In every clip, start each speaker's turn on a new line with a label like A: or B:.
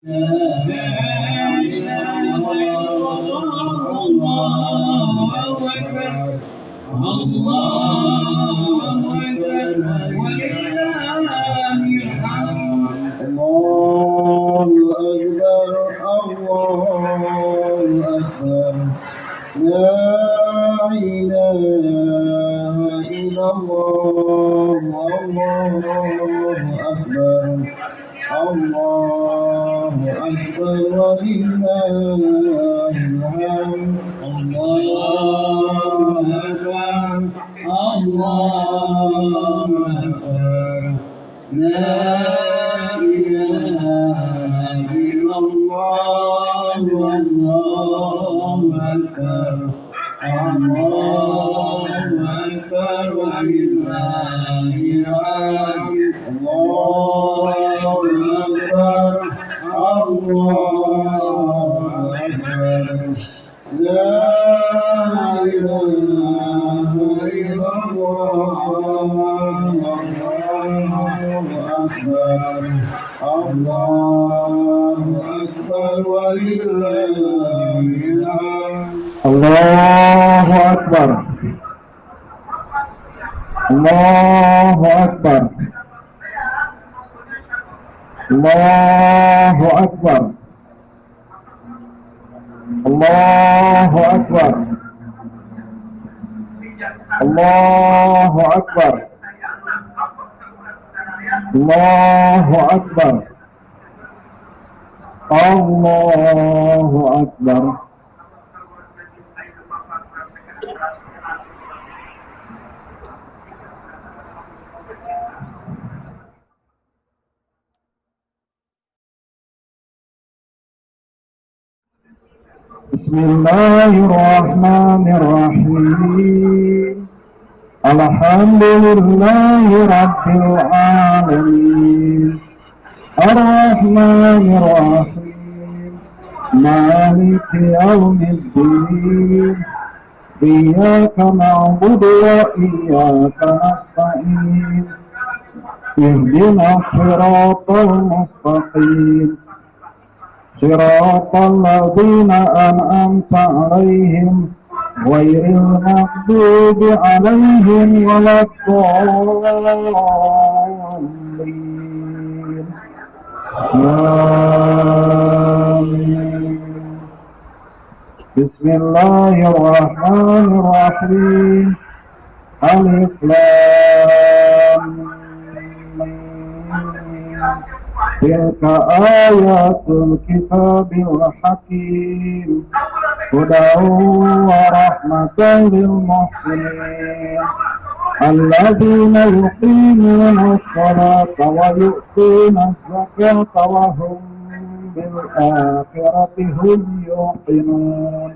A: لا إله إلا الله الله أكبر الله أكبر ولله الحمد الله أكبر الله أكبر لا إله إلا الله الله أكبر الله أكبر ولله الحمد الله أكبر الله أكبر لا إله إلا الله الله أكبر الله أكبر ولله الحمد الله أكبر الله أكبر لا إله إلا الله الله أكبر الله أكبر ولله الحمد الله أكبر الله أكبر الله أكبر الله أكبر الله أكبر الله أكبر الله أكبر بسم الله الرحمن الرحيم الحمد لله رب العالمين الرحمن الرحيم مالك يوم الدين إياك نعبد وإياك نستعين اهدنا الصراط المستقيم صراط الذين أنعمت عليهم غير المغضوب عليهم ولا الضالين آمين بسم الله الرحمن الرحيم ألف لام تلك آيات الكتاب الحكيم هدى ورحمة للمحسنين الذين يقيمون الصلاة ويؤتون الزكاة وهم بالآخرة هم يوقنون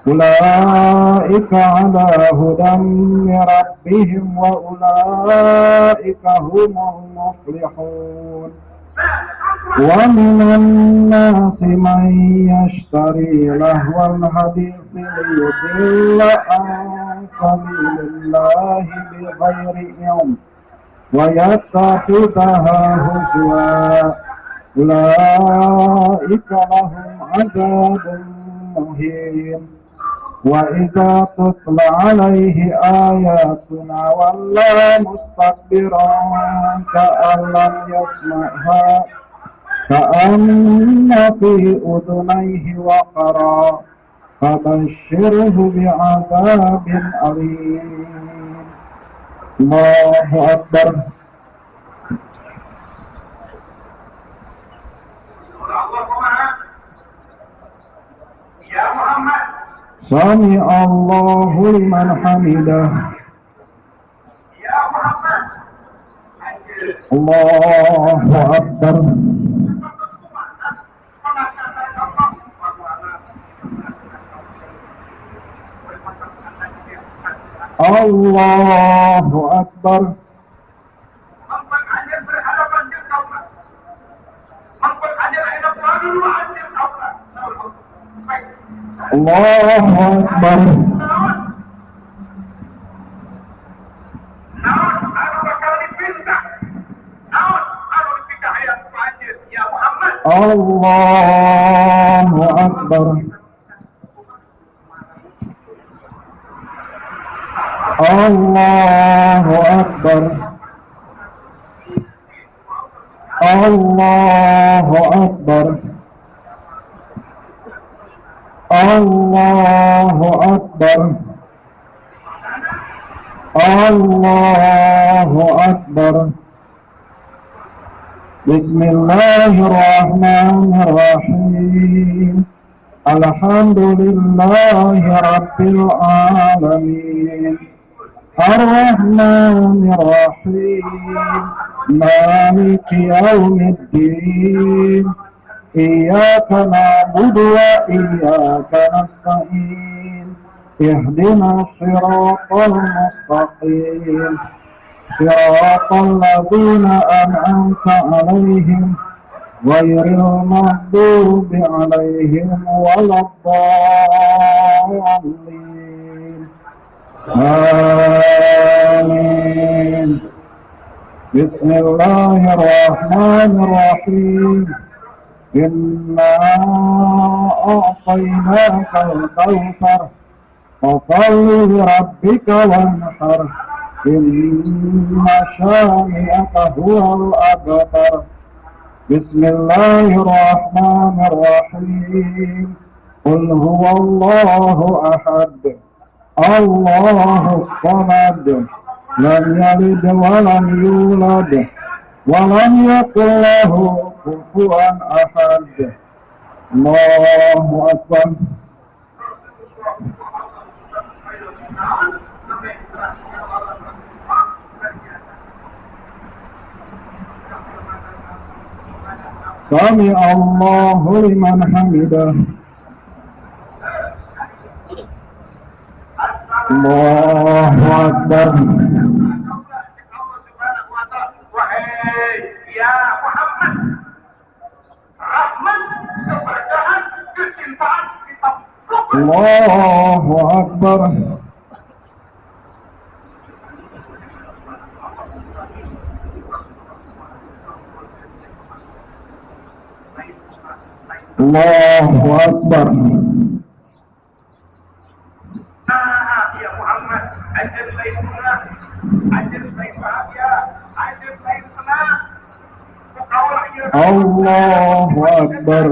A: أولئك على هدى من ربهم وأولئك هم المفلحون ومن الناس من يشتري لهو الحديث ليضل عن سبيل الله بغير علم ويتخذها هزوا أولئك لهم عذاب مهين وإذا تتلى عليه آياتنا ولى مستكبرا كأن لم يسمعها كأن في أذنيه وقرا فبشره بعذاب أليم الله أكبر سمع الله لمن حمده الله أكبر الله أكبر الله أكبر الله Allahu Akbar. Allahu Akbar. Allahu Akbar. Allahu Akbar. Allahu Akbar. Bismillahirrahmanirrahim. Alhamdulillahi Rabbil Alamin. Ar-Rahmanir-Rahim. Maliki yawmiddin. Iyyaka na'budu wa iyyaka nasta'in. Ihdinas siratal mustaqim. Siratal ladzina an'amta 'alaihim ghairil maghdubi 'alaihim waladdallin. Amin. Bismillahirrahmanirrahim. Inna a'tainaka al-kautsar fasalli li rabbika wanhar. Inna syani'aka huwal abtar. Bismillahirrahmanirrahim. Qul huwallahu ahad. Allahus samad. Lam yalid wa lam yulad wa lam yakul lahu kufuwan ahad. Allahu akbar. Sami Allahu liman hamidah. Allahu akbar.
B: Wahai ya Muhammad, rahmat, keberkahan, kecintaan kita.
A: Allahu akbar. Allahu akbar.
B: Ya Muhammad, ajar saya senang, ajar saya bahagia, ajar saya senang. Engkaulah yang
A: Allahu akbar.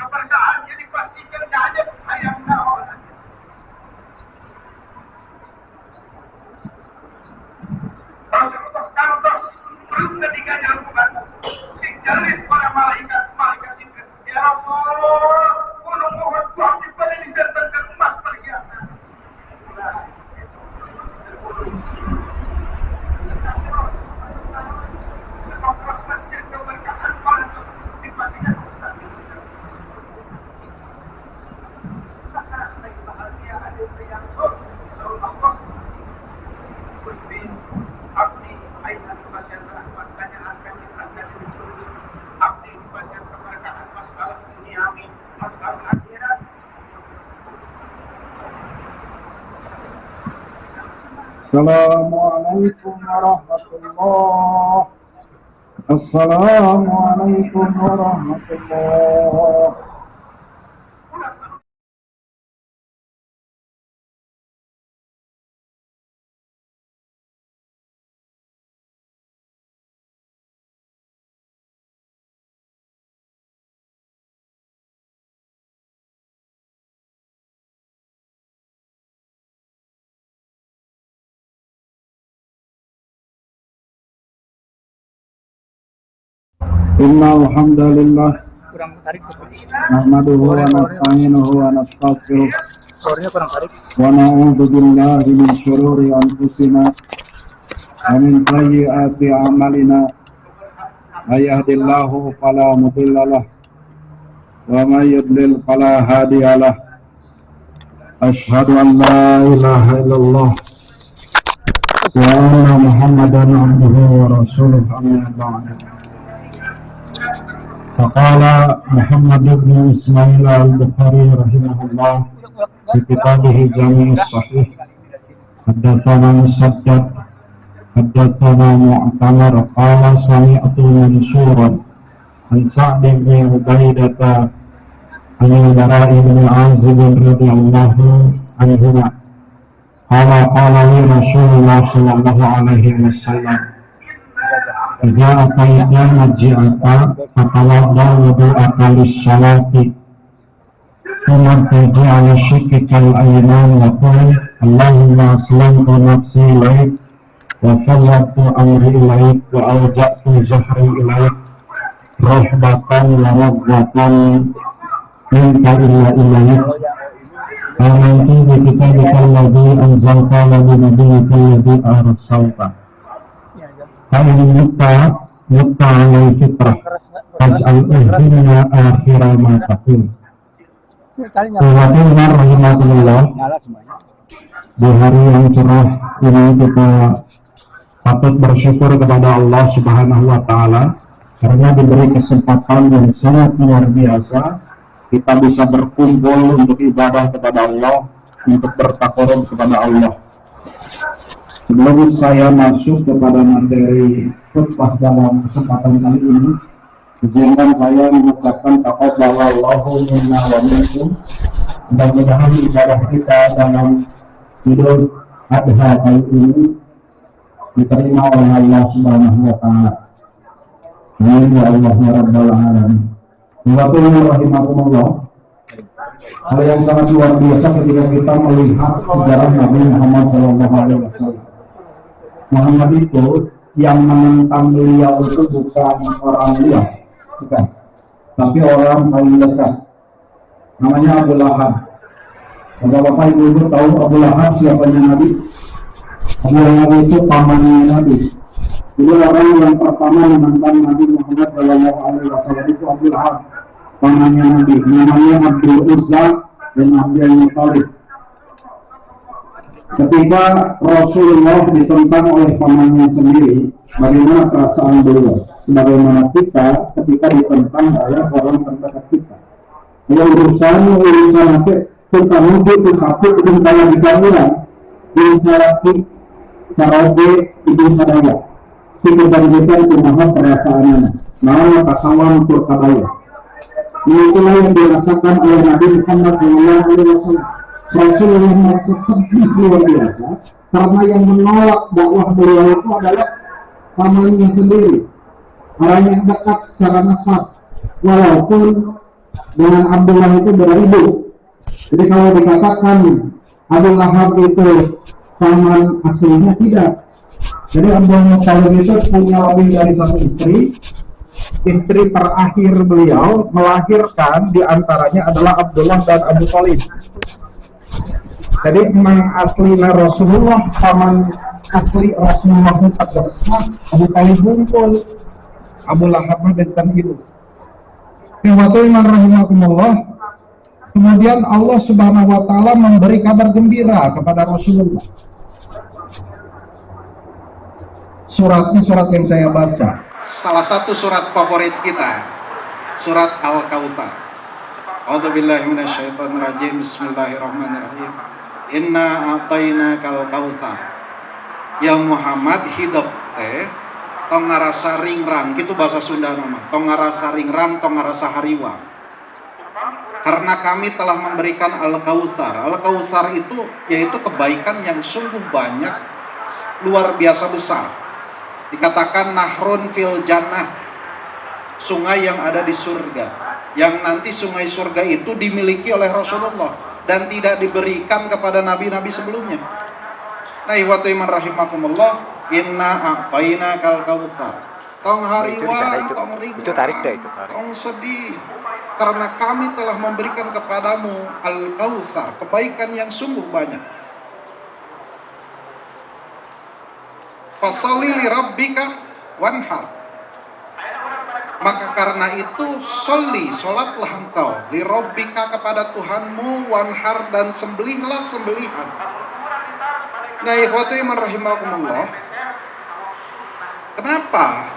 B: keberkahan yang dipastikan hanya ayat Allah. Terus ketiganya Al-Quran, si jalid para malaikat itu. Ya Rasulullah, gunung Uhud telah diberi dijantankan emas perhiasan.
A: Assalamualaikum warahmatullah. Assalamualaikum warahmatullah. Innal hamdalillah nahmaduhu wa nasta'inuhu wa nastaghfiruh wa na'udzu billahi min shururi anfusina wa min sayyiati a'malina. May yahdihillahu fala mudhillalah wa may yudlil fala hadiyalah. Asyhadu an la ilaha illallah wa anna Muhammadan abduhu wa rasuluh. Amma ba'du. فقال محمد بن إسماعيل البخاري رحمه الله في كتابه جامع الصحيح حدثنا مسدد حدثنا معتمر قال سمعت منصورا عن سعد بن عبيدة عن البراء بن عازب رضي الله عنهما قال قال لي رسول الله صلى الله عليه وسلم إذا أتيت مجيئك فتوضأ وضوءك للصلاة ثم ارتجع على شقك الأيمن وقل اللهم أسلمت نفسي إليك وفوضت أمري إليك وألجأت ظهري إليك رهبة ورغبة منك إلا إليك آمنت بكتابك الذي أنزلت وبنبيك الذي أرسلت فإن مت على الفطرة فاجعل أهلنا آخر ما تقول. Teman-teman rahimahullah, di hari yang cerah ini kita patut bersyukur kepada Allah Subhanahu wa Ta'ala karena diberi kesempatan yang sangat luar biasa kita bisa berkumpul untuk ibadah kepada Allah, untuk bertakarub kepada Allah. Sebelum saya masuk kepada materi khutbah dalam kesempatan kali ini, izinkan saya mengucapkan taqabbalallahu minna wa minkum. Mudah-mudahan ibadah kita dalam Idul Adha kali ini diterima oleh Allah Subhanahu wa Ta'ala. Amin ya Allah ya Rabbal Alamin. Rahimahumullah, hal yang sangat luar biasa ketika kita melihat sejarah Nabi Muhammad SAW. Muhammad itu yang menentang beliau itu bukan orang liar, bukan, tapi orang paling dekat. Namanya Abu Lahab. Bapak-bapak ibu tahu Abu Lahab siapanya Nabi? Abu Lahab itu pamannya Nabi. Jadi orang yang pertama menentang Nabi Muhammad SAW itu Abu Lahab, pamannya Nabi. Namanya Abdul Uzza dan Abdul Muttalib. Ketika Rasulullah ditentang oleh pamannya sendiri, bagaimana perasaan beliau? Bagaimana kita ketika ditentang oleh orang terdekat kita? Yang urusan nanti tentang hidup itu satu tentang di kamuran, bisa carabe itu sadaya. Kita berikan kumaha perasaannya, mau pasawan untuk kabaya. Itulah yang dirasakan oleh Nabi Muhammad SAW. Rasulullah merasa sedih luar biasa karena yang menolak dakwah beliau itu adalah pamannya sendiri, orang yang dekat secara nasab, walaupun dengan Abdullah itu beribu. Jadi kalau dikatakan Abu Lahab itu paman aslinya, tidak. Jadi Abdul Muttalib itu punya lebih dari satu istri. Istri terakhir beliau melahirkan diantaranya adalah Abdullah dan Abu Thalib. Jadi memang aslinya Rasulullah, paman asli Rasulullah itu Abu Thalib bungkul, Abu Lahab dan ibu. Rahimahumullah. Kemudian Allah Subhanahu wa Ta'ala memberi kabar gembira kepada Rasulullah. Suratnya surat yang saya baca, salah satu surat favorit kita, surat Al-Kautsar. A'udzubillahi minasyaitonirrajim. Bismillahirrahmanirrahim. Inna a'tainakal kautsar. Ya Muhammad, hidup tong ngarasa ringrang, gitu bahasa Sunda nama. Tong ngarasa ringrang, tong ngarasa hariwa. Karena kami telah memberikan Al-Kautsar. Al-Kautsar itu yaitu kebaikan yang sungguh banyak, luar biasa besar. Dikatakan nahrun fil jannah, sungai yang ada di surga, yang nanti sungai surga itu dimiliki oleh Rasulullah dan tidak diberikan kepada nabi-nabi sebelumnya. Nah, ikhwatu iman rahimakumullah, inna a'tainakal kautsar. Tong hariwan, tong ringan, tong sedih, karena kami telah memberikan kepadamu Al-Kautsar, kebaikan yang sungguh banyak. Fasholli li rabbika wanhar. Maka karena itu sholatlah engkau li rabbika, kepada Tuhanmu, wanhar, dan sembelihlah sembelihan. Nah, ikhwati man rahimakumullah, kenapa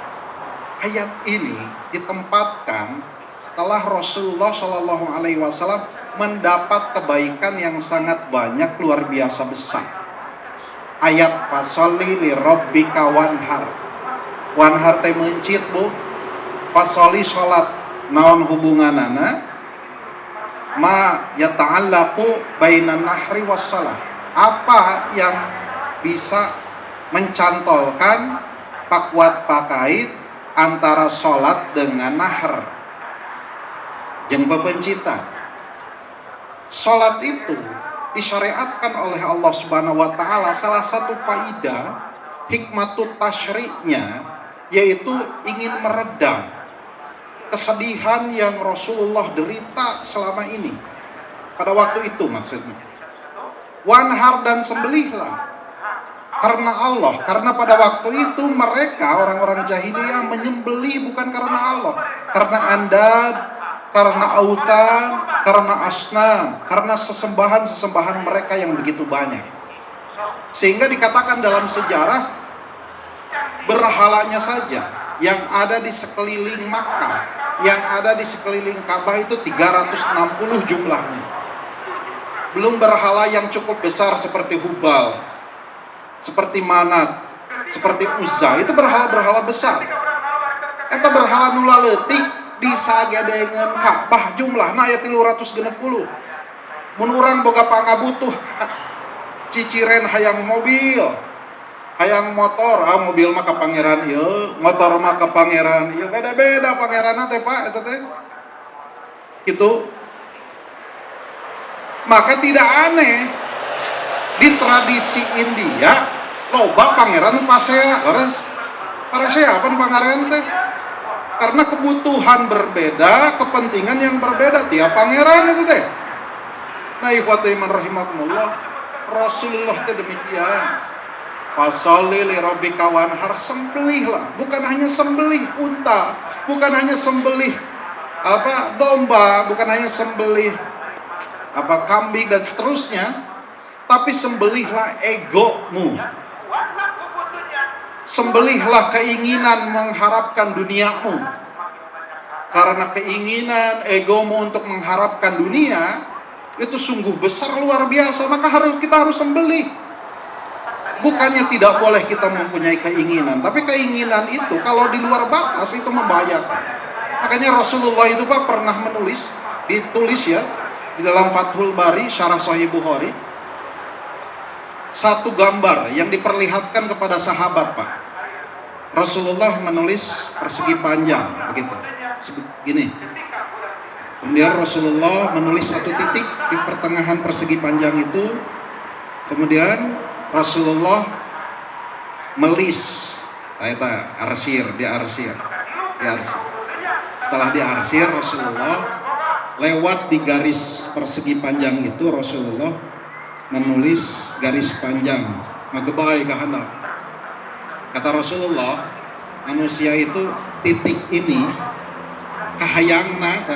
A: ayat ini ditempatkan setelah Rasulullah Shallallahu Alaihi Wasallam mendapat kebaikan yang sangat banyak, luar biasa besar? Ayat fasholli li rabbika wanhar. Wanhar teh mencit, Bu.
C: fasoli sholat naon hubunganana ma yata'allaqu bainan nahri was shalah, apa yang bisa mencantolkan pakuat pakait antara sholat dengan nahr jeung bebencita. Sholat itu disyariatkan oleh Allah Subhanahu wa taala, salah satu faidah hikmatut tasyri'nya yaitu ingin meredam kesedihan yang Rasulullah derita selama ini. Pada waktu itu maksudnya. Wanhar dan sembelihlah karena Allah, karena pada waktu itu mereka orang-orang jahiliyah menyembelih bukan karena Allah, karena andad, karena authan, karena asnam, karena sesembahan-sesembahan mereka yang begitu banyak. Sehingga dikatakan dalam sejarah berhalanya saja yang ada di sekeliling Makkah, yang ada di sekeliling Ka'bah itu 360 jumlahnya. Belum berhala yang cukup besar seperti Hubal, seperti Manat, seperti Uzza, itu berhala-berhala besar. Eta berhala nu leutik disagedengeun Ka'bah jumlahna aya 360. Mun urang boga pangabutuh ciciren hayang mobil, hayang motor, mobil mah ka pangeran ieu, motor mah ka pangeran ieu, beda-beda pangeranna teh Pak eta teh. Gitu. Maka tidak aneh di tradisi India loba pangeran pasea, pasea apa pangeran teh? Karena kebutuhan berbeda, kepentingan yang berbeda tiap pangeran itu teh. Nah, ikhwati iman rahimakumullah, Rasulullah teh demikian. Fasholli li rabbika wanhar, sembelihlah, bukan hanya sembelih unta, bukan hanya sembelih domba, bukan hanya sembelih kambing dan seterusnya, tapi sembelihlah egomu, sembelihlah keinginan mengharapkan duniamu. Karena keinginan egomu untuk mengharapkan dunia itu sungguh besar, luar biasa, maka kita harus sembelih. Bukannya tidak boleh kita mempunyai keinginan, tapi keinginan itu kalau di luar batas itu membahayakan. Makanya Rasulullah itu Pak pernah ditulis ya di dalam Fathul Bari Syarah Sahih Bukhari, satu gambar yang diperlihatkan kepada sahabat Pak. Rasulullah menulis persegi panjang begitu, gini. Kemudian Rasulullah menulis satu titik di pertengahan persegi panjang itu. Kemudian Rasulullah melis, diarsir. Setelah diarsir, Rasulullah lewat di garis persegi panjang itu, Rasulullah menulis garis panjang magebai ka handap. Kata Rasulullah, manusia itu titik ini kahayangna,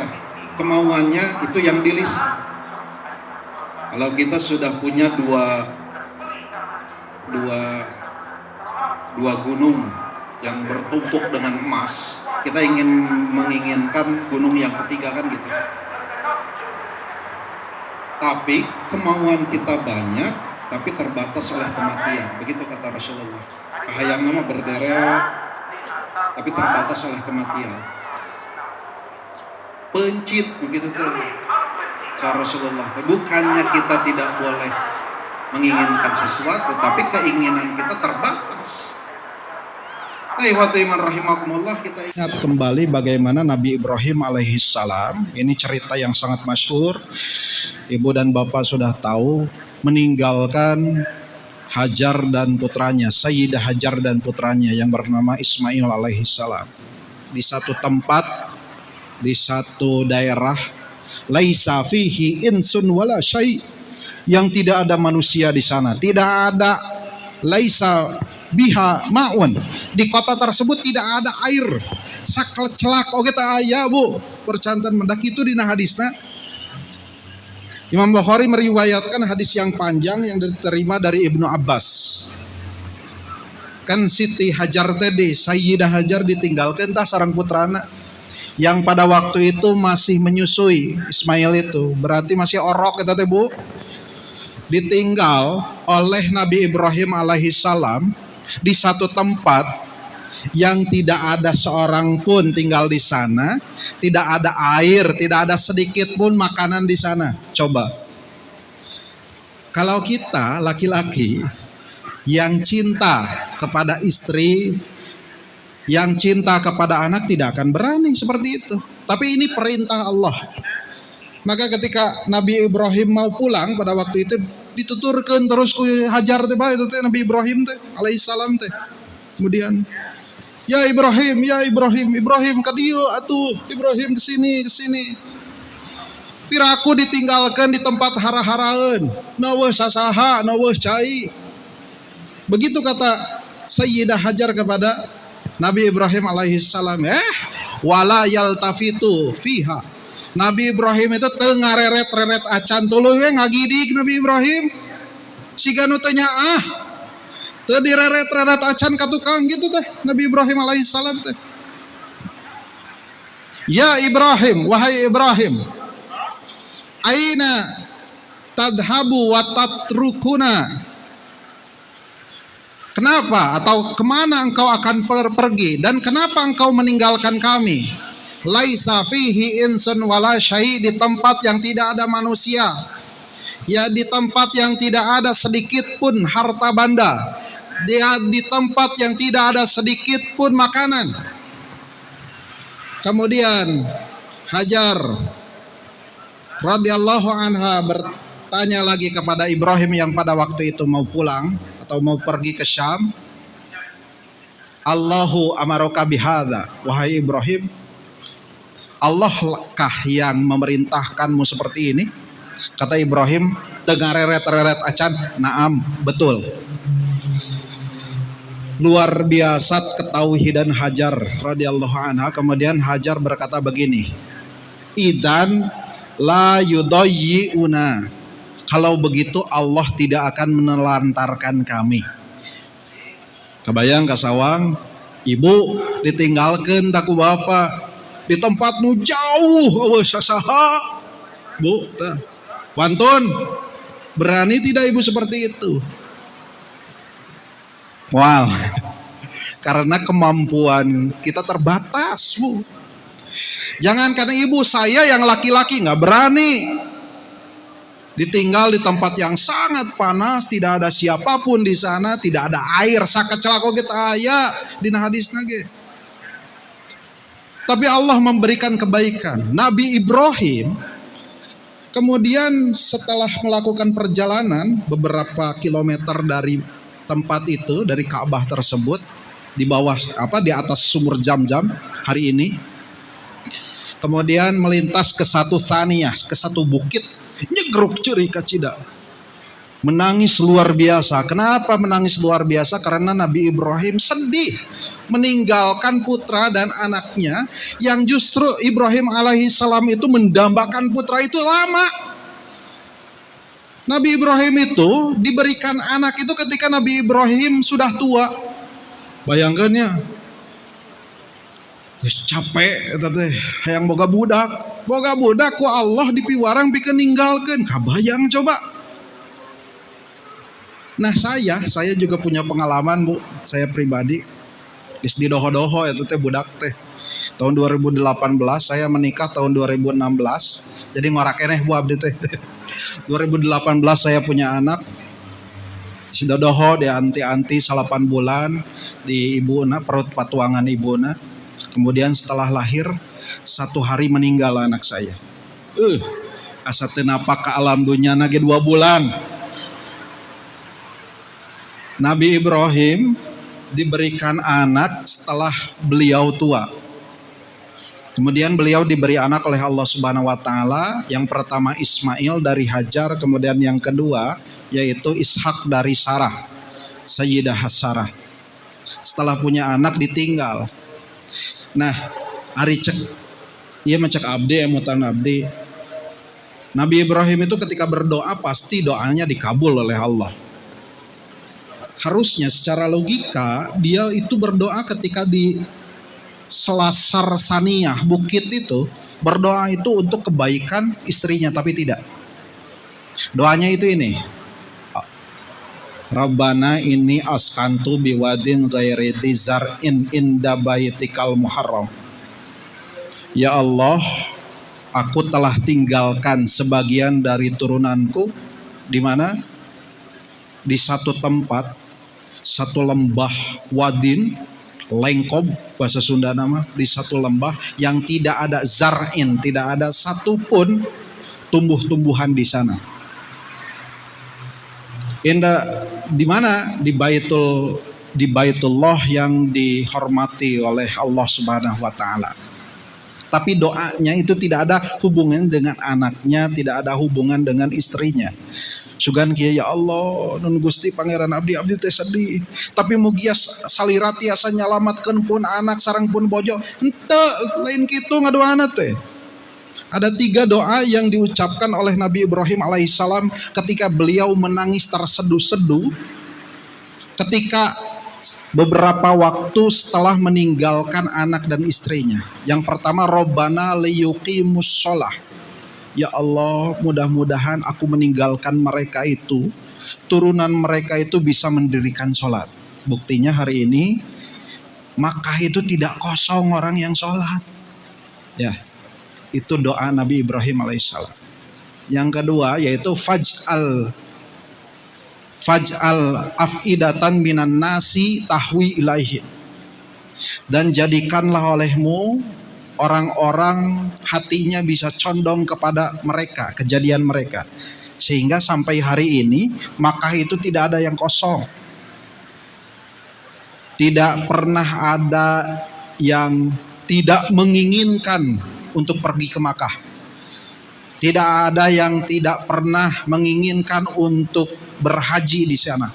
C: kemauannya itu yang dilis. Kalau kita sudah punya dua gunung yang bertumpuk dengan emas, kita menginginkan gunung yang ketiga kan gitu. Tapi kemauan kita banyak, tapi terbatas oleh kematian. Begitu kata Rasulullah. Kahayang nama berderet, tapi terbatas oleh kematian. Pencit begitu tuh. Cara Rasulullah. Bukannya kita tidak boleh menginginkan sesuatu, tapi keinginan kita terbatas. Kita ingat kembali bagaimana Nabi Ibrahim alaihissalam. Ini cerita yang sangat masyhur. Ibu dan bapak sudah tahu, meninggalkan Hajar dan putranya, Sayyidah Hajar dan putranya yang bernama Ismail alaihissalam di satu tempat, di satu daerah, laisa fihi insun wala syai', yang tidak ada manusia di sana, tidak ada, laisa biha ma'un, di kota tersebut tidak ada air, sakelcelak oge teh aya Bu, percantan mendak itu dina hadisna. Imam Bukhari meriwayatkan hadis yang panjang yang diterima dari Ibnu Abbas. Kan Siti Hajar tadi, Sayyidah Hajar ditinggalkan tah sareng putrana yang pada waktu itu masih menyusui Ismail itu, berarti masih orok eta teh Bu. Ditinggal oleh Nabi Ibrahim alaihissalam di satu tempat yang tidak ada seorang pun tinggal di sana, tidak ada air, tidak ada sedikit pun makanan di sana. Coba, kalau kita laki-laki yang cinta kepada istri, yang cinta kepada anak, tidak akan berani seperti itu. Tapi ini perintah Allah. Maka ketika Nabi Ibrahim mau pulang pada waktu itu, dituturkan terus ku Hajar teh itu teh Nabi Ibrahim teh alaihissalam teh. Kemudian, ya Ibrahim, Ibrahim ka dieu atuh, Ibrahim kesini. Piraku ditinggalkan di tempat hara-haraeun, naueuh sasaha, naueuh cai. Begitu kata Sayyidah Hajar kepada Nabi Ibrahim alaihissalam. Wala yaltafitu fiha. Nabi Ibrahim itu teu ngareret-reret acan tuluy we ngagidik Nabi Ibrahim. Siga nu teu nyaah. Teu direret-reret acan ka tukang gitu teh Nabi Ibrahim alaihissalam teh. Ya Ibrahim, wahai Ibrahim. Aina tadhabu wa tatrukuna. Kenapa atau kemana engkau akan pergi dan kenapa engkau meninggalkan kami? Laisa fihi insun wala syai, di tempat yang tidak ada manusia, ya di tempat yang tidak ada sedikit pun harta benda, dia di tempat yang tidak ada sedikit pun makanan. Kemudian Hajar radhiyallahu anha bertanya lagi kepada Ibrahim yang pada waktu itu mau pulang atau mau pergi ke Syam. Allahu amaraka bihadza, wahai Ibrahim, Allahkah yang memerintahkanmu seperti ini? Kata Ibrahim, dengareret-reret acan, naam, betul. Luar biasa ketauhidan Hajar radhiyallahu anha. Kemudian Hajar berkata begini, idan la yudayyi'una, kalau begitu Allah tidak akan menelantarkan kami. Kebayang kasawang, ibu ditinggalkan taku bapak di tempat nu jauh, sasaha bu, wantun, berani tidak ibu seperti itu? Wow, karena kemampuan kita terbatas bu. Jangan karena ibu saya yang laki-laki nggak berani ditinggal di tempat yang sangat panas, tidak ada siapapun di sana, tidak ada air, sakecelako kita aya dina hadis nage. Tapi Allah memberikan kebaikan. Nabi Ibrahim kemudian setelah melakukan perjalanan beberapa kilometer dari tempat itu, dari Ka'bah tersebut, di bawah di atas sumur Zam-Zam hari ini, kemudian melintas ke satu thaniyah, ke satu bukit, nyegruk ceri kacida, menangis luar biasa. Kenapa menangis luar biasa? Karena Nabi Ibrahim sedih meninggalkan putra dan anaknya, yang justru Ibrahim alaihissalam itu mendambakan putra itu lama. Nabi Ibrahim itu diberikan anak itu ketika Nabi Ibrahim sudah tua. Bayangkannya, capek teh hayang boga budak ku Allah dipiwarang pikeun ninggalkeun. Kabayang coba. Nah saya juga punya pengalaman bu, saya pribadi geus di doho-doho itu teh budak teh. Tahun 2018 saya menikah tahun 2016. Jadi ngorak keneh bu abdi teh. 2018 saya punya anak. Si doho di anti-anti 8 bulan di ibuna, perut patuangan ibuna. Kemudian setelah lahir 1 hari meninggal anak saya. Asa teu napak ka alam dunyana ge 2 bulan. Nabi Ibrahim diberikan anak setelah beliau tua. Kemudian beliau diberi anak oleh Allah Subhanahu wa taala. Yang pertama Ismail dari Hajar, kemudian yang kedua yaitu Ishak dari Sarah, Sayyidah Sarah. Setelah punya anak ditinggal. Nah, ari cek ieu mah cek abdi emutan abdi. Nabi Ibrahim itu ketika berdoa pasti doanya dikabul oleh Allah. Harusnya secara logika dia itu berdoa ketika di Selasar Saniyah, bukit itu, berdoa itu untuk kebaikan istrinya, tapi tidak. Doanya itu ini. Rabbana ini askantu biwadin ghairi dzar'in inda baitikal muharram. Ya Allah, aku telah tinggalkan sebagian dari turunanku di mana? Di satu tempat, satu lembah, wadin, lengkob bahasa Sunda nama, di satu lembah yang tidak ada zar'in, tidak ada satupun tumbuh-tumbuhan di sana. Di mana? Di Baitullah yang dihormati oleh Allah Subhanahu wa taala. Tapi doanya itu tidak ada hubungan dengan anaknya, tidak ada hubungan dengan istrinya. Sugan kieu ya Allah, nun Gusti Pangeran abdi teh sedih. Tapi mugia salira tiasa nyalamatkeun pun anak sareng pun bojo. Henteu lain kitu ngadoana teh. Ada 3 doa yang diucapkan oleh Nabi Ibrahim alaihissalam ketika beliau menangis terseduh-seduh ketika beberapa waktu setelah meninggalkan anak dan istrinya. Yang pertama, Rabbana liyuqimus shalah. Ya Allah, mudah-mudahan aku meninggalkan mereka itu, turunan mereka itu bisa mendirikan sholat. Buktinya hari ini Makkah itu tidak kosong orang yang sholat. Ya, itu doa Nabi Ibrahim alaihissalam. Yang kedua yaitu faj'al afidatan minan nasi tahwi ilaihi. Dan jadikanlah olehmu orang-orang hatinya bisa condong kepada mereka, kejadian mereka. Sehingga sampai hari ini Makkah itu tidak ada yang kosong. Tidak pernah ada yang tidak menginginkan untuk pergi ke Makkah. Tidak ada yang tidak pernah menginginkan untuk berhaji di sana.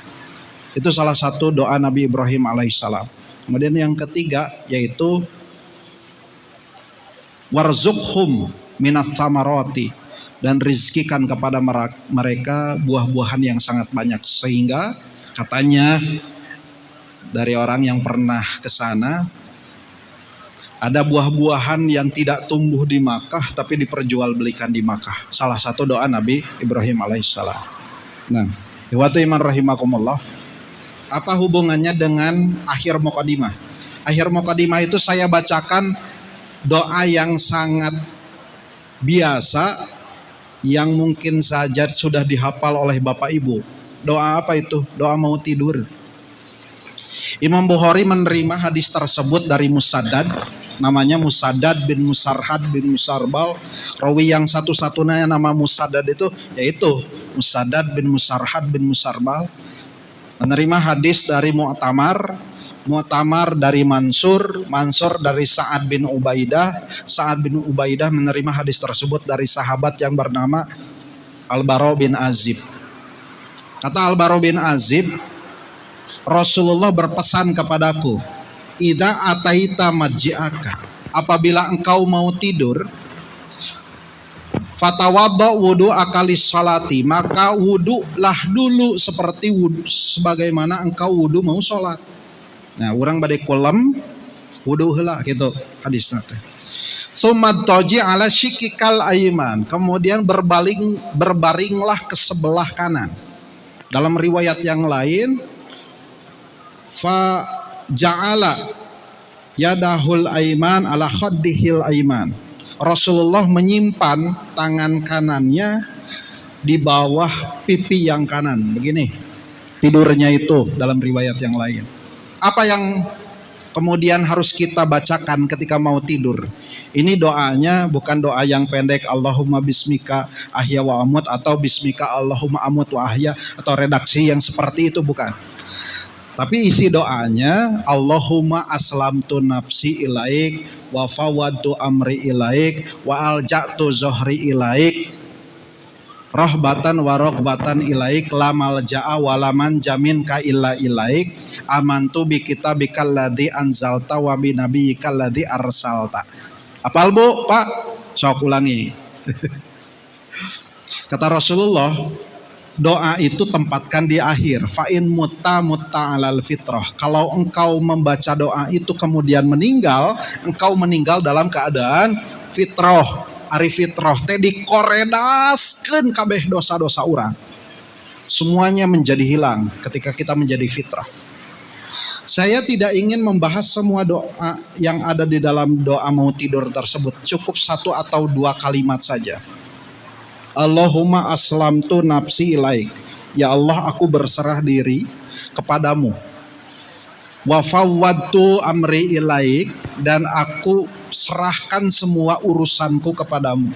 C: Itu salah satu doa Nabi Ibrahim alaihissalam. Kemudian yang ketiga yaitu warzuqhum minat thamarati, dan rizkikan kepada mereka buah-buahan yang sangat banyak. Sehingga katanya dari orang yang pernah ke sana, ada buah-buahan yang tidak tumbuh di Makkah tapi diperjualbelikan di Makkah. Salah satu doa Nabi Ibrahim alaihissalam. Nah, ikhwatu iman rahimakumullah, apa hubungannya dengan akhir mukadimah? Akhir mukadimah itu saya bacakan doa yang sangat biasa yang mungkin saja sudah dihafal oleh Bapak Ibu. Doa apa itu? Doa mau tidur. Imam Bukhari menerima hadis tersebut dari Musaddad, namanya Musaddad bin Musarhad bin Musarbal. Rawi yang satu-satunya nama Musaddad itu yaitu Musaddad bin Musarhad bin Musarbal. Menerima hadis dari Mu'tamar dari Mansur dari Sa'ad bin Ubaidah. Sa'ad bin Ubaidah menerima hadis tersebut dari sahabat yang bernama Al-Bara bin Azib. Kata Al-Bara bin Azib, Rasulullah berpesan kepadaku, idza ataita maj'aka, apabila engkau mau tidur, fatawadda wudu akalis salati, maka wudulah dulu seperti wudu sebagaimana engkau wudu mau sholat. Nah, urang bade kolam wudu heula gitu hadis nate. Tsumma taji ala syikikal ayman, kemudian berbaringlah ke sebelah kanan. Dalam riwayat yang lain, fa ja'ala yadahul aiman ala khaddihil aiman. Rasulullah menyimpan tangan kanannya di bawah pipi yang kanan. Begini tidurnya itu dalam riwayat yang lain. Apa yang kemudian harus kita bacakan ketika mau tidur? Ini doanya bukan doa yang pendek, Allahumma bismika ahya wa amut, atau bismika Allahumma amut wa ahya, atau redaksi yang seperti itu, bukan. Tapi isi doanya, Allahumma aslamtu nafsi ilaik wa fawwadtu amri ilaik wa alja'tu zohri ilaik rahbatan wa rohbatan ilaik la malja'a wa laman jamin ka illa ilaik amantu bi kitabikal ladzi anzalta wa bi nabiyyikal ladzi arsalta. Apal Bu, Pak? Sok ulangi. Kata Rasulullah, doa itu tempatkan di akhir. Fa'in mutta alal fitrah. Kalau engkau membaca doa itu kemudian meninggal, engkau meninggal dalam keadaan fitrah. Ari fitrah teh dikoredaskeun kabeh dosa-dosa urang. Semuanya menjadi hilang ketika kita menjadi fitrah. Saya tidak ingin membahas semua doa yang ada di dalam doa mau tidur tersebut. Cukup 1 atau 2 kalimat saja. Allahumma aslamtu nafsi ilaik. Ya Allah, aku berserah diri kepadamu. Wa fawwadtu amri ilaik, dan aku serahkan semua urusanku kepadamu.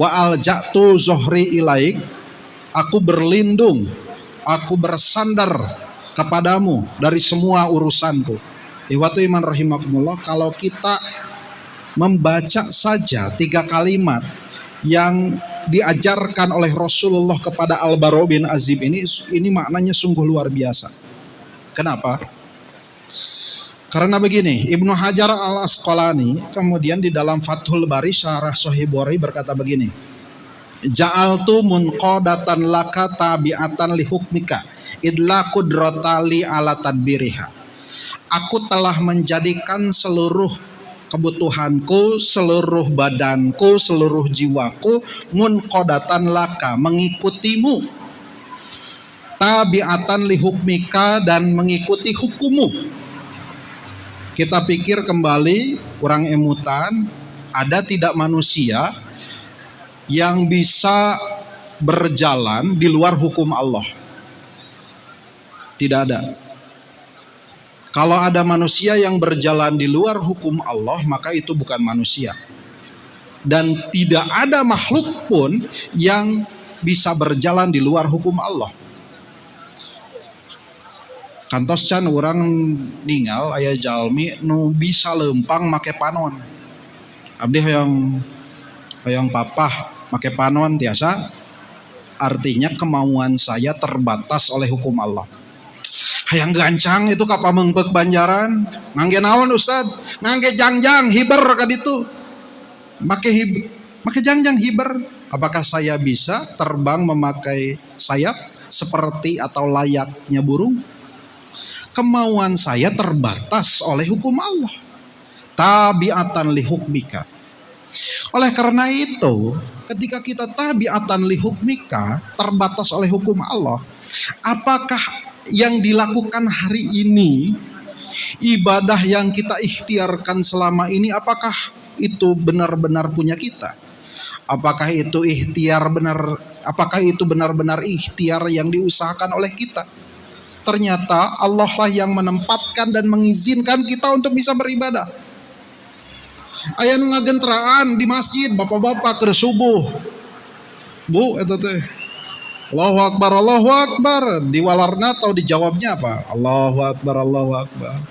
C: Wa alja'tu zuhri ilaik, aku berlindung, aku bersandar kepadamu dari semua urusanku. Ikhwatu iman rahimakumullah, kalau kita membaca saja 3 kalimat yang diajarkan oleh Rasulullah kepada Al-Bara bin Azib ini maknanya sungguh luar biasa. Kenapa? Karena begini, Ibnu Hajar Al-Asqalani kemudian di dalam Fathul Bari Syarah Sahih Bukhari berkata begini, ja'altu munqadatan laka tabi'atan li hukmika idla qudrata li ala tadbiriha. Aku telah menjadikan seluruh kebutuhanku, seluruh badanku, seluruh jiwaku munqadatan laka, mengikutimu, tabi'atan li hukmika, dan mengikuti hukumu. Kita pikir kembali, kurang emutan, ada tidak manusia yang bisa berjalan di luar hukum Allah? Tidak ada. Kalau ada manusia yang berjalan di luar hukum Allah, maka itu bukan manusia. Dan tidak ada makhluk pun yang bisa berjalan di luar hukum Allah. Kantos can orang ninggal aya jalmi nu bisa lempang make panon. Abdi hoyong papah make panon tiasa, artinya kemauan saya terbatas oleh hukum Allah. Hayang gancang itu ka pamengpeuk Banjaran, ngangge naon Ustad? Ngangge jangjang hiber ka ditu. Make jangjang hiber. Apakah saya bisa terbang memakai sayap seperti atau layaknya burung? Kemauan saya terbatas oleh hukum Allah. Tabi'atan li hukmika. Oleh karena itu, ketika kita tabi'atan li hukmika, terbatas oleh hukum Allah, apakah yang dilakukan hari ini, ibadah yang kita ikhtiarkan selama ini, apakah itu benar-benar punya kita? Apakah itu benar-benar ikhtiar yang diusahakan oleh kita? Ternyata Allah lah yang menempatkan dan mengizinkan kita untuk bisa beribadah. Aya nu ngagentraan di masjid, bapak-bapak keur subuh. Bu, eta teh. Allahu Akbar, Allahu Akbar. Diwalarna atau dijawabnya apa? Allahu Akbar, Allahu Akbar.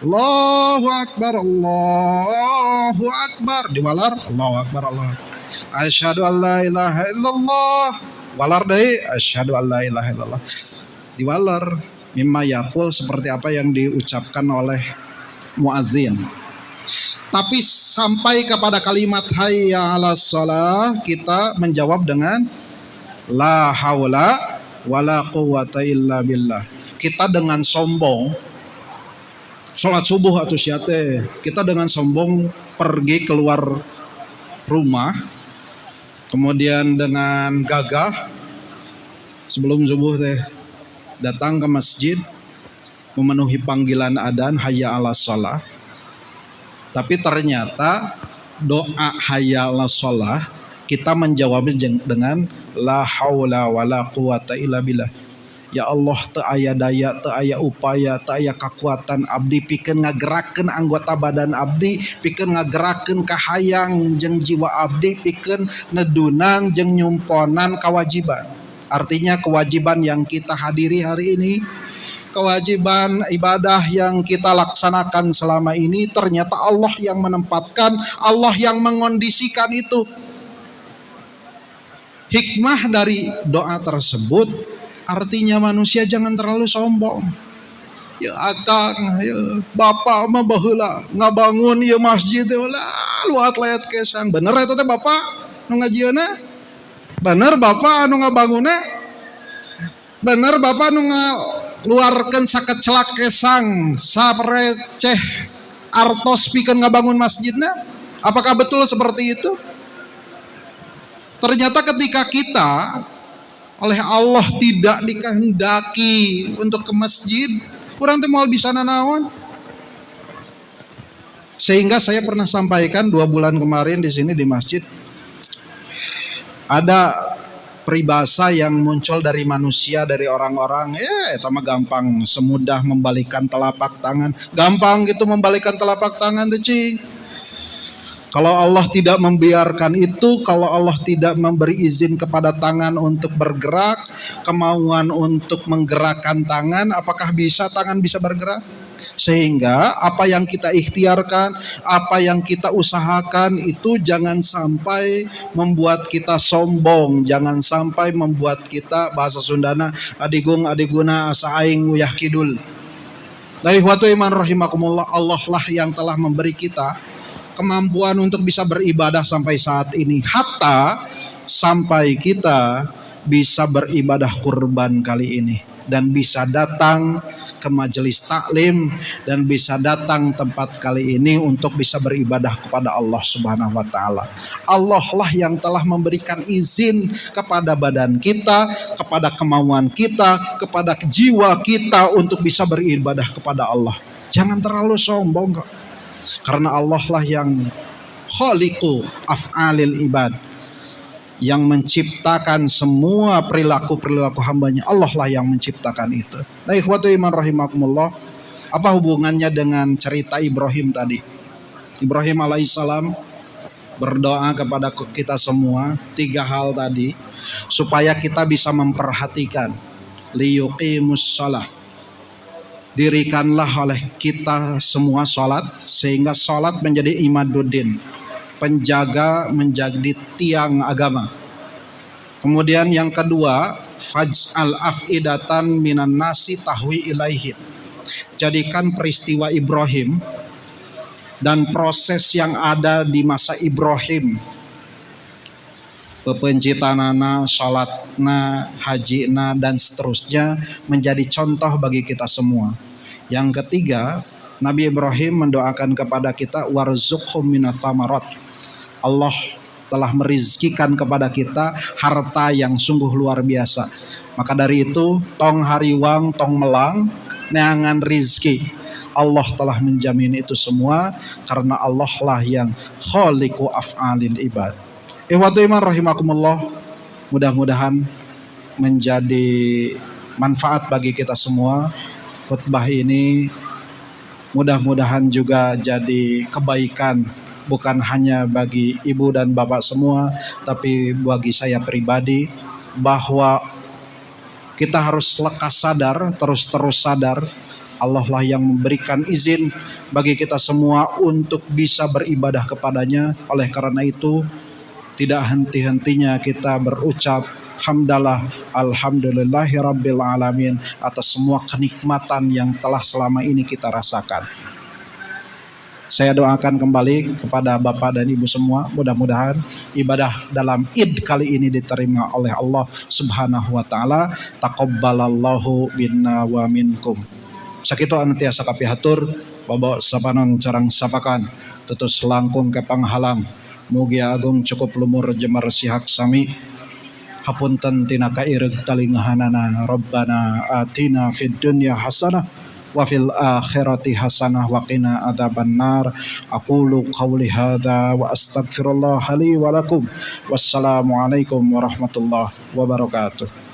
C: Allahu Akbar, Allahu Akbar. Diwalar, Allahu Akbar, Allahu Akbar. Asyhadu an la ilaha illallah. Walar deui, asyhadu an la ilaha illallah. Diwalar. Mimma yaqul, seperti apa yang diucapkan oleh muazin. Tapi sampai kepada kalimat hayya 'alas shalah, kita menjawab dengan la haula wala quwwata illa billah. Kita dengan sombong salat subuh atau syate, kita dengan sombong pergi keluar rumah, kemudian dengan gagah sebelum subuh teh datang ke masjid memenuhi panggilan adzan hayya 'alas shalah. Tapi ternyata doa hayya 'alas shalah kita menjawabnya dengan la haula wala quwata illa billah. Ya Allah, teu aya daya, teu aya upaya, teu aya kakuatan abdi pikeun ngagerakeun anggota badan abdi, pikeun ngagerakeun kahayang jeung jiwa abdi, pikeun nedunan jeung nyumponan kewajiban. Artinya kewajiban yang kita hadiri hari ini, kewajiban ibadah yang kita laksanakan selama ini, ternyata Allah yang menempatkan, Allah yang mengondisikan itu. Hikmah dari doa tersebut, artinya manusia jangan terlalu sombong. Ya akang, ya bapak mah baheula ngabangun ieu masjid teh ulah luat layat kesang. Bener eta teh bapak nu ngajieuna? Bener bapak anu ngabangunna? Bener bapak anu ngaluarkeun sakecelak kesang sareceh artos pikeun ngabangun masjidna? Apakah betul seperti itu? Ternyata ketika kita oleh Allah tidak dikehendaki untuk ke masjid, urang teh moal bisa nanaon. Sehingga saya pernah sampaikan 2 bulan kemarin di sini di masjid, ada peribahasa yang muncul dari manusia, dari orang-orang, itu mah gampang, semudah membalikkan telapak tangan. Gampang gitu membalikkan telapak tangan tuh, Cing. Kalau Allah tidak membiarkan itu, kalau Allah tidak memberi izin kepada tangan untuk bergerak, kemauan untuk menggerakkan tangan, apakah tangan bisa bergerak? Sehingga apa yang kita ikhtiarkan, apa yang kita usahakan itu jangan sampai membuat kita sombong, jangan sampai membuat kita, bahasa Sundana, adigung adiguna asa aing uyah kidul. Dari ikhwatu iman rahimakumullah, Allah lah yang telah memberi kita kemampuan untuk bisa beribadah sampai saat ini, hatta sampai kita bisa beribadah kurban kali ini dan bisa datang ke majelis taklim dan bisa datang tempat kali ini untuk bisa beribadah kepada Allah Subhanahu wa taala. Allah lah yang telah memberikan izin kepada badan kita, kepada kemauan kita, kepada jiwa kita untuk bisa beribadah kepada Allah. Jangan terlalu sombong kok. Karena Allah lah yang khaliqu af'alil ibad, yang menciptakan semua perilaku-perilaku hambanya. Allah lah yang menciptakan itu. Nah, ikhwatu iman rahimakumullah, apa hubungannya dengan cerita Ibrahim tadi? Ibrahim alaihissalam berdoa kepada kita semua 3 hal tadi, supaya kita bisa memperhatikan liyuqimus shalah. Dirikanlah oleh kita semua sholat, sehingga sholat menjadi imaduddin, penjaga, menjadi tiang agama. Kemudian yang kedua, faj'al af'idatan minan nasi tahwi ilaihim. Jadikan peristiwa Ibrahim dan proses yang ada di masa Ibrahim, pepencitanana, sholatna, hajina, dan seterusnya, menjadi contoh bagi kita semua. Yang ketiga, Nabi Ibrahim mendoakan kepada kita, warzuqhum minats tsamarat. Allah telah merizkikan kepada kita harta yang sungguh luar biasa. Maka dari itu, tong hariwang, tong melang, neangan rizki. Allah telah menjamin itu semua, karena Allah lah yang khaliqu af'alil ibad. Ikhwatu iman rahimakumullah, mudah-mudahan menjadi manfaat bagi kita semua. Khutbah ini mudah-mudahan juga jadi kebaikan, bukan hanya bagi ibu dan bapak semua, tapi bagi saya pribadi, bahwa kita harus lekas sadar, terus sadar, Allah lah yang memberikan izin bagi kita semua untuk bisa beribadah kepadanya. Oleh karena itu, tidak henti-hentinya kita berucap hamdalah alhamdulillahirabbil alamin atas semua kenikmatan yang telah selama ini kita rasakan. Saya doakan kembali kepada Bapak dan Ibu semua, mudah-mudahan ibadah dalam Id kali ini diterima oleh Allah Subhanahu wa taala. Taqabbalallahu minna wa minkum. Sakitu anu tiasa kapihatur, bawa sapanon carang sapakan, tutus langkung ke panghalang. Mugi agung cukup lumur jemar sihak sami. Hapunten tina kaireg talingahanana. Rabbana atina fid dunya hasanah wa fil akhirati hasanah wa qina adzabannar. Aqulu qawli hadza wa astaghfirullah li wa lakum. Wassalamu alaikum warahmatullahi wabarakatuh.